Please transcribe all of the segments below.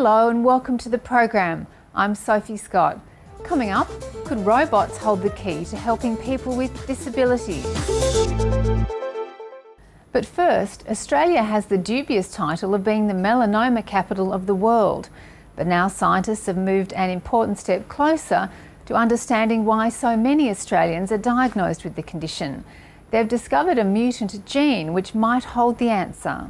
Hello and welcome to the program. I'm Sophie Scott. Coming up, could robots hold the key to helping people with disabilities? But first, Australia has the dubious title of being the melanoma capital of the world. But now scientists have moved an important step closer to understanding why so many Australians are diagnosed with the condition. They've discovered a mutant gene which might hold the answer.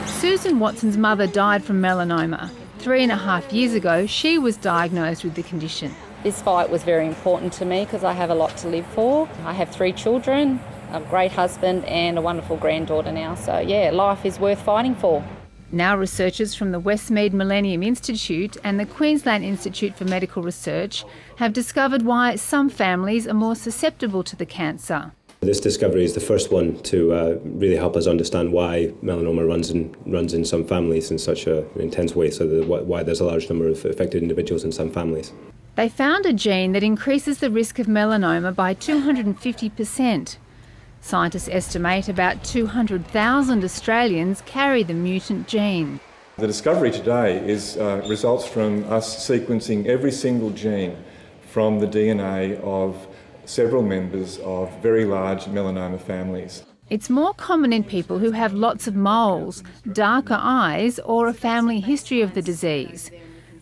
Susan Watson's mother died from melanoma. 3.5 years ago, she was diagnosed with the condition. This fight was very important to me because I have a lot to live for. I have 3 children, a great husband and a wonderful granddaughter now. So yeah, life is worth fighting for. Now researchers from the Westmead Millennium Institute and the Queensland Institute for Medical Research have discovered why some families are more susceptible to the cancer. This discovery is the first one to really help us understand why melanoma runs in some families in such an intense way, so why there's a large number of affected individuals in some families. They found a gene that increases the risk of melanoma by 250%. Scientists estimate about 200,000 Australians carry the mutant gene. The discovery today results from us sequencing every single gene from the DNA of several members of very large melanoma families. It's more common in people who have lots of moles, darker eyes, or a family history of the disease.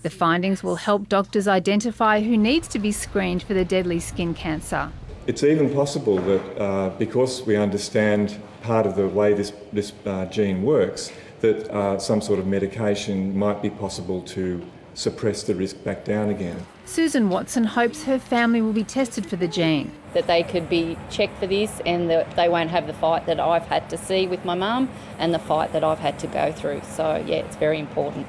The findings will help doctors identify who needs to be screened for the deadly skin cancer. It's even possible that because we understand part of the way this gene works, that some sort of medication might be possible to suppress the risk back down again. Susan Watson hopes her family will be tested for the gene. That they could be checked for this and that they won't have the fight that I've had to see with my mum and the fight that I've had to go through. So yeah, it's very important.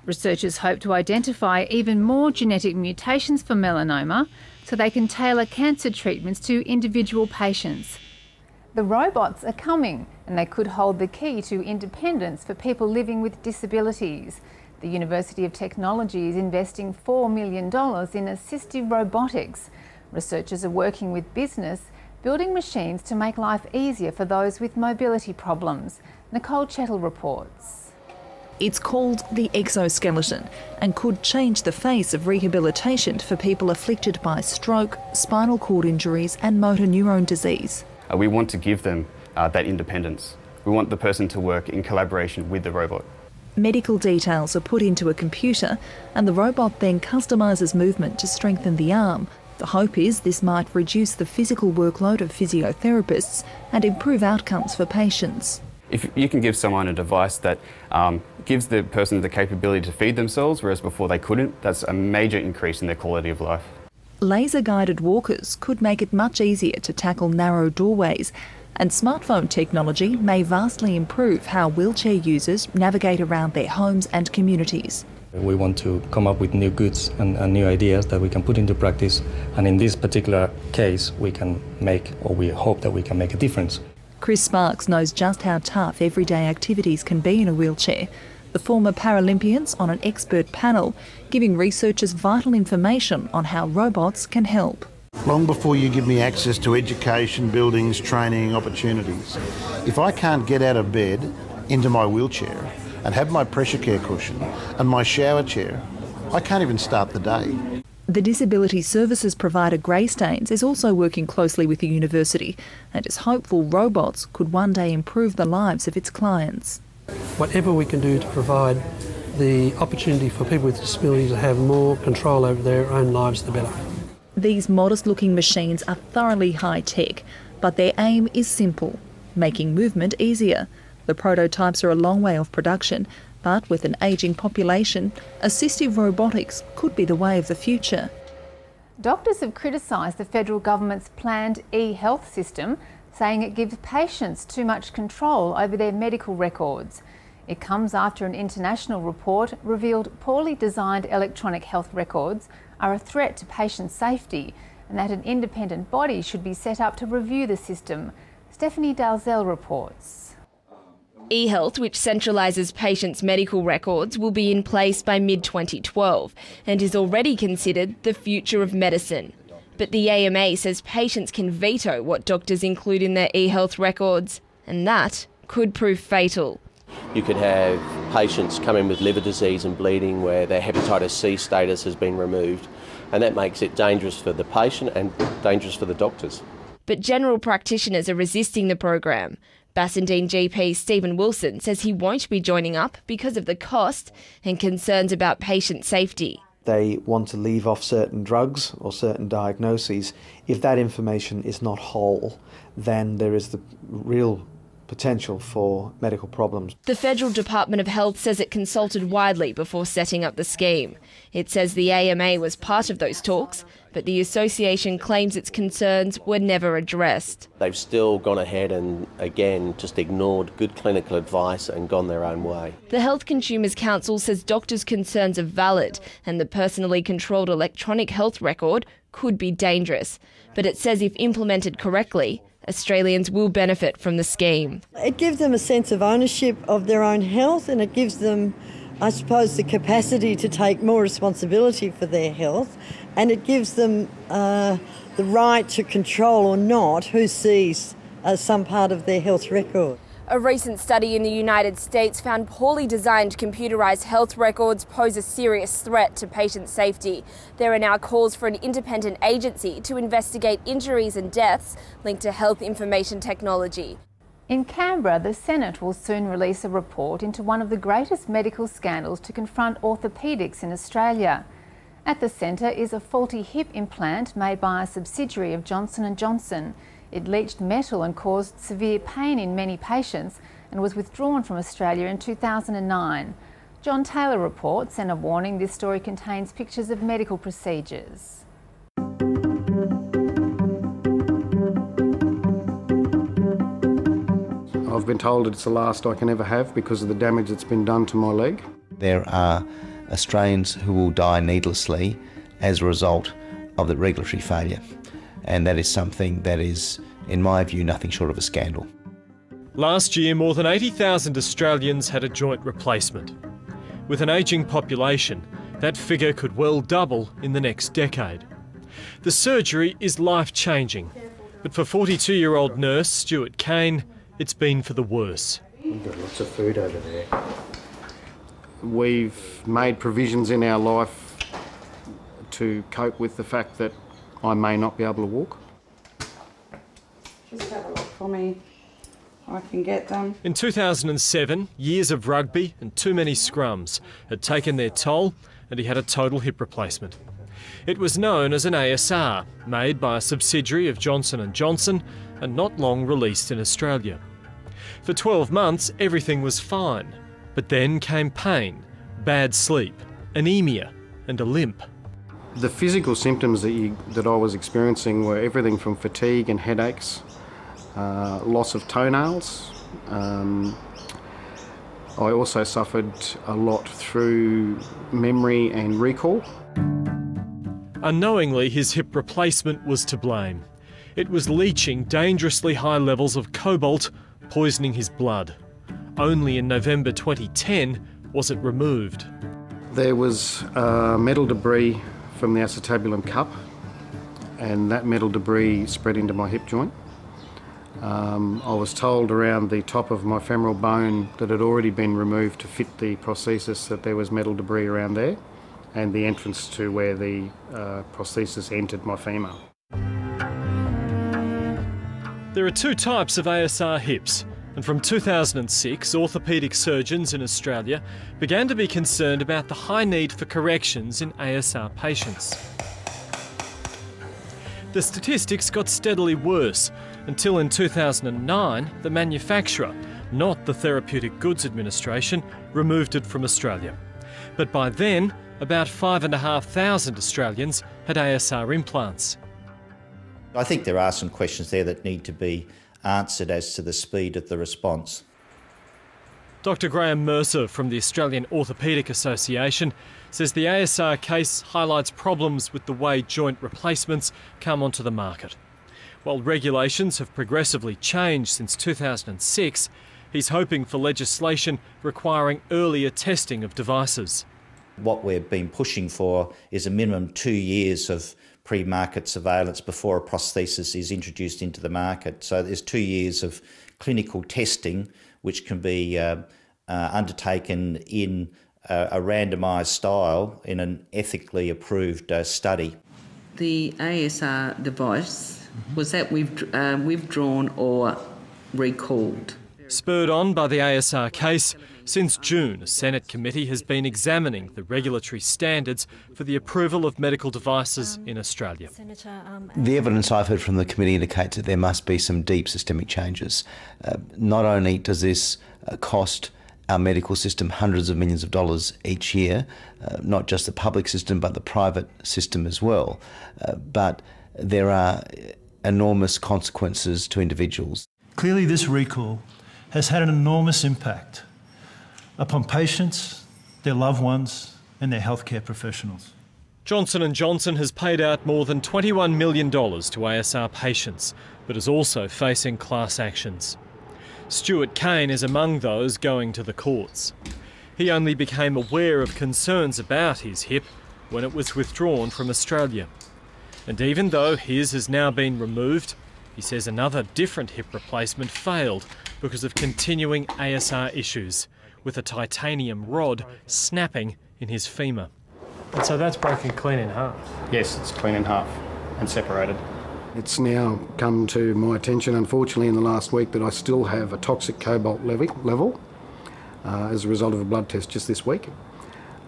Researchers hope to identify even more genetic mutations for melanoma so they can tailor cancer treatments to individual patients. The robots are coming and they could hold the key to independence for people living with disabilities. The University of Technology is investing $4 million in assistive robotics. Researchers are working with business, building machines to make life easier for those with mobility problems. Nicole Chettle reports. It's called the exoskeleton and could change the face of rehabilitation for people afflicted by stroke, spinal cord injuries and motor neurone disease. We want to give them that independence. We want the person to work in collaboration with the robot. Medical details are put into a computer and the robot then customises movement to strengthen the arm. The hope is this might reduce the physical workload of physiotherapists and improve outcomes for patients. If you can give someone a device that gives the person the capability to feed themselves, whereas before they couldn't, that's a major increase in their quality of life. Laser-guided walkers could make it much easier to tackle narrow doorways, and smartphone technology may vastly improve how wheelchair users navigate around their homes and communities. We want to come up with new goods and new ideas that we can put into practice, and in this particular case we hope that we can make a difference. Chris Sparks knows just how tough everyday activities can be in a wheelchair. The former Paralympians on an expert panel giving researchers vital information on how robots can help. Long before you give me access to education, buildings, training, opportunities, if I can't get out of bed into my wheelchair and have my pressure care cushion and my shower chair, I can't even start the day. The disability services provider Greystanes is also working closely with the university and is hopeful robots could one day improve the lives of its clients. Whatever we can do to provide the opportunity for people with disabilities to have more control over their own lives, the better. These modest-looking machines are thoroughly high-tech, but their aim is simple, making movement easier. The prototypes are a long way off production, but with an ageing population, assistive robotics could be the way of the future. Doctors have criticised the federal government's planned e-health system, saying it gives patients too much control over their medical records. It comes after an international report revealed poorly designed electronic health records are a threat to patient safety and that an independent body should be set up to review the system. Stephanie Dalzell reports. E-health, which centralises patients' medical records, will be in place by mid-2012 and is already considered the future of medicine. But the AMA says patients can veto what doctors include in their e-health records, and that could prove fatal. You could have patients come in with liver disease and bleeding where their hepatitis C status has been removed, and that makes it dangerous for the patient and dangerous for the doctors. But general practitioners are resisting the program. Bassendean GP Stephen Wilson says he won't be joining up because of the cost and concerns about patient safety. They want to leave off certain drugs or certain diagnoses. If that information is not whole, then there is the real potential for medical problems. The Federal Department of Health says it consulted widely before setting up the scheme. It says the AMA was part of those talks, but the association claims its concerns were never addressed. They've still gone ahead and, again, just ignored good clinical advice and gone their own way. The Health Consumers Council says doctors' concerns are valid and the personally controlled electronic health record could be dangerous. But it says if implemented correctly, Australians will benefit from the scheme. It gives them a sense of ownership of their own health, and it gives them, I suppose, the capacity to take more responsibility for their health, and it gives them the right to control or not who sees some part of their health record. A recent study in the United States found poorly designed computerised health records pose a serious threat to patient safety. There are now calls for an independent agency to investigate injuries and deaths linked to health information technology. In Canberra, the Senate will soon release a report into one of the greatest medical scandals to confront orthopaedics in Australia. At the centre is a faulty hip implant made by a subsidiary of Johnson & Johnson. It leached metal and caused severe pain in many patients and was withdrawn from Australia in 2009. John Taylor reports, and a warning: this story contains pictures of medical procedures. I've been told it's the last I can ever have because of the damage that's been done to my leg. There are Australians who will die needlessly as a result of the regulatory failure. And that is something that is, in my view, nothing short of a scandal. Last year, more than 80,000 Australians had a joint replacement. With an ageing population, that figure could well double in the next decade. The surgery is life-changing, but for 42-year-old nurse Stuart Cain, it's been for the worse. We've got lots of food over there. We've made provisions in our life to cope with the fact that I may not be able to walk. Just have a look for me. I can get them. In 2007, years of rugby and too many scrums had taken their toll, and he had a total hip replacement. It was known as an ASR, made by a subsidiary of Johnson & Johnson and not long released in Australia. For 12 months, everything was fine, but then came pain, bad sleep, anemia and a limp. The physical symptoms that I was experiencing were everything from fatigue and headaches, loss of toenails. I also suffered a lot through memory and recall. Unknowingly, his hip replacement was to blame. It was leaching dangerously high levels of cobalt, poisoning his blood. Only in November 2010 was it removed. There was metal debris from the acetabulum cup, and that metal debris spread into my hip joint. I was told around the top of my femoral bone that had already been removed to fit the prosthesis, that there was metal debris around there, and the entrance to where the prosthesis entered my femur. There are two types of ASR hips, and from 2006, orthopaedic surgeons in Australia began to be concerned about the high need for corrections in ASR patients. The statistics got steadily worse until in 2009, the manufacturer, not the Therapeutic Goods Administration, removed it from Australia. But by then, about 5,500 Australians had ASR implants. I think there are some questions there that need to be answered as to the speed of the response. Dr Graham Mercer from the Australian Orthopaedic Association says the ASR case highlights problems with the way joint replacements come onto the market. While regulations have progressively changed since 2006, he's hoping for legislation requiring earlier testing of devices. What we've been pushing for is a minimum 2 years of pre-market surveillance before a prosthesis is introduced into the market. So there's 2 years of clinical testing which can be undertaken in a randomised style in an ethically approved study. The ASR device, was that withdrawn or recalled? Spurred on by the ASR case, since June, a Senate committee has been examining the regulatory standards for the approval of medical devices in Australia. The evidence I've heard from the committee indicates that there must be some deep systemic changes. Not only does this cost our medical system hundreds of millions of dollars each year, not just the public system but the private system as well, but there are enormous consequences to individuals. Clearly this recall has had an enormous impact upon patients, their loved ones and their healthcare professionals. Johnson & Johnson has paid out more than $21 million to ASR patients, but is also facing class actions. Stuart Cain is among those going to the courts. He only became aware of concerns about his hip when it was withdrawn from Australia. And even though his has now been removed, he says another different hip replacement failed because of continuing ASR issues, with a titanium rod snapping in his femur. And so that's broken clean in half? Yes, it's clean in half and separated. It's now come to my attention, unfortunately, in the last week that I still have a toxic cobalt level as a result of a blood test just this week.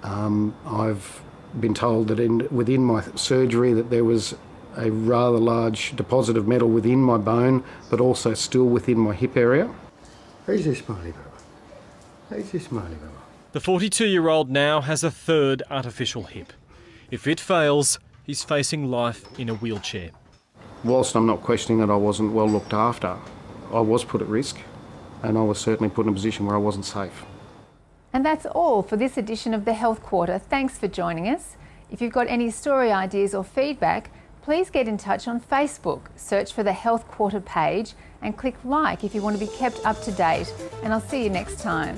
I've been told that within my surgery that there was a rather large deposit of metal within my bone, but also still within my hip area. Who's this Marley Baba? Who's this Marley Baba? The 42-year-old now has a third artificial hip. If it fails, he's facing life in a wheelchair. Whilst I'm not questioning that I wasn't well looked after, I was put at risk, and I was certainly put in a position where I wasn't safe. And that's all for this edition of the Health Quarter. Thanks for joining us. If you've got any story ideas or feedback, please get in touch on Facebook. Search for the Health Quarter page and click like if you want to be kept up to date. And I'll see you next time.